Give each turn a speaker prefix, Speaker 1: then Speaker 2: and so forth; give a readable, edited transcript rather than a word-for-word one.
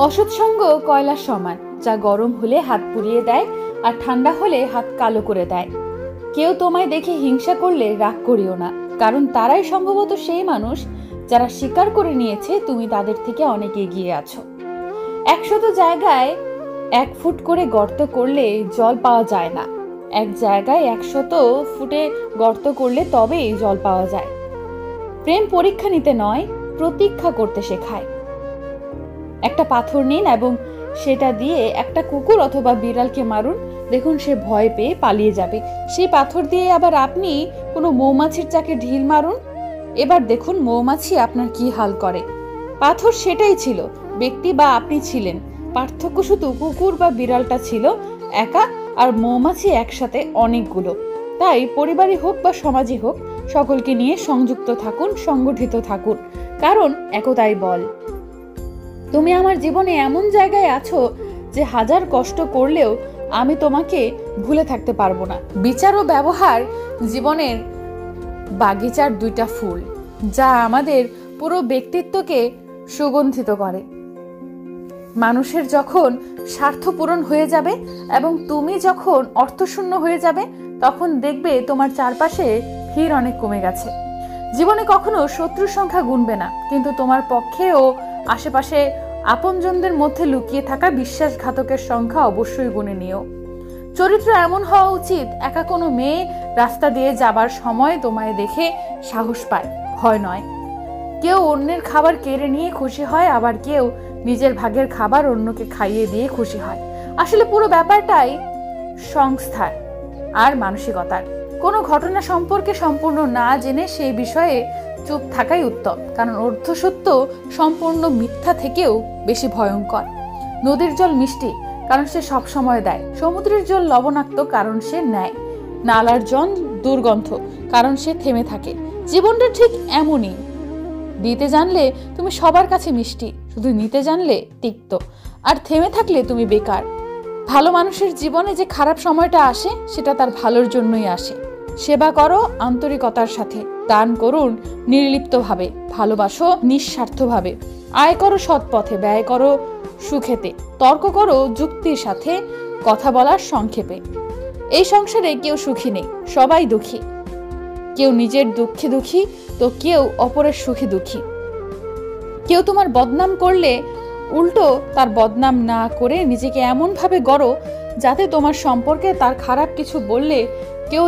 Speaker 1: অসৎ সঙ্গ কয়লার সমান, যা গরম হলে হাত পুড়িয়ে দেয় আর ঠান্ডা হলে হাত কালো করে দেয়। কেউ তোমায় দেখে হিংসা করলে রাগ করিও না, কারণ তারাই সম্ভবত সেই মানুষ যারা স্বীকার করে নিয়েছে তুমি তাদের থেকে অনেক এগিয়ে আছো। 100 জায়গায় 1 ফুট করে গর্ত করলে জল পাওয়া যায় না, এক জায়গায় 100 ফুটে গর্ত করলে তবেই জল পাওয়া যায়। প্রেম পরীক্ষা নিতে নয়, প্রতীক্ষা করতে শেখায়। একটা পাথর নিন এবং সেটা দিয়ে একটা কুকুর অথবা বিড়ালকে মারুন, দেখুন সে ভয় পেয়ে পালিয়ে যাবে। সেই পাথর দিয়ে আবার আপনি কোনো মৌমাছির চাকে ঢিল মারুন, এবার দেখুন মৌমাছি আপনার কি হাল করে। পাথর সেটাই ছিল, ব্যক্তি বা আপনি ছিলেন, পার্থক্য শুধু কুকুর বা বিড়ালটা ছিল একা আর মৌমাছি একসাথে অনেকগুলো। তাই পরিবারই হোক বা সমাজই হোক, সকলকে নিয়ে সংযুক্ত থাকুন, সংগঠিত থাকুন, কারণ একতাই বল। তুমি আমার জীবনে এমন জায়গায় আছো যে হাজার কষ্ট করলেও আমি তোমাকে ভুলে থাকতে পারবো না। বিচার ও ব্যবহার জীবনের বাগিচার 2টা ফুল, যা আমাদের পুরো ব্যক্তিত্বকে সুগন্ধিত করে। মানুষের যখন স্বার্থ পূরণ হয়ে যাবে এবং তুমি যখন অর্থশূন্য হয়ে যাবে, তখন দেখবে তোমার চারপাশে ভিড় অনেক কমে গেছে। জীবনে কখনো শত্রুর সংখ্যা গুনবে না, কিন্তু তোমার পক্ষে ও আশেপাশে আপনজনদের মধ্যে লুকিয়ে থাকা বিশ্বাসঘাতকের সংখ্যা অবশ্যই গুনে নিও। চরিত্র এমন হওয়া উচিত, একা কোনো মেয়ে রাস্তা দিয়ে যাবার সময় তোমায় দেখে সাহস পায়, ভয় নয়। কেউ অন্যের খাবার কেড়ে নিয়ে খুশি হয়, আবার কেউ নিজের ভাগের খাবার অন্যকে খাইয়ে দিয়ে খুশি হয়। আসলে পুরো ব্যাপারটাই সংস্থার আর মানসিকতার। কোনো ঘটনা সম্পর্কে সম্পূর্ণ না জেনে সেই বিষয়ে চুপ থাকাই উত্তম, কারণ অর্ধসত্য সম্পূর্ণ মিথ্যা থেকেও বেশি ভয়ঙ্কর। নদীর জল মিষ্টি, কারণ সে সব সময় দেয়। সমুদ্রের জল লবণাক্ত, কারণ সে নেয়। নালার জল দুর্গন্ধ, কারণ সে থেমে থাকে। জীবনটা ঠিক এমনই, দিতে জানলে তুমি সবার কাছে মিষ্টি, শুধু নিতে জানলে তিক্ত, আর থেমে থাকলে তুমি বেকার। ভালো মানুষের জীবনে যে খারাপ সময়টা আসে, সেটা তার ভালোর জন্যই আসে। সেবা করো আন্তরিকতার সাথে, দান করুন নির্লিপ্তভাবে, ভালোবাসো নিঃস্বার্থভাবে, আয় করো সৎ পথে, ব্যয় করো সুখেতে, তর্ক করো যুক্তির সাথে, কথা বলার সংক্ষেপে। এই সংসারে কেউ সুখী নেই, সবাই দুঃখী। কেউ নিজের দুঃখে দুঃখী, তো কেউ অপরের সুখে দুঃখী। কেউ তোমার বদনাম করলে উল্টো তার বদনাম না করে নিজেকে এমন ভাবে গড়ো যাতে তোমার সম্পর্কে তার খারাপ কিছু বললে কেউ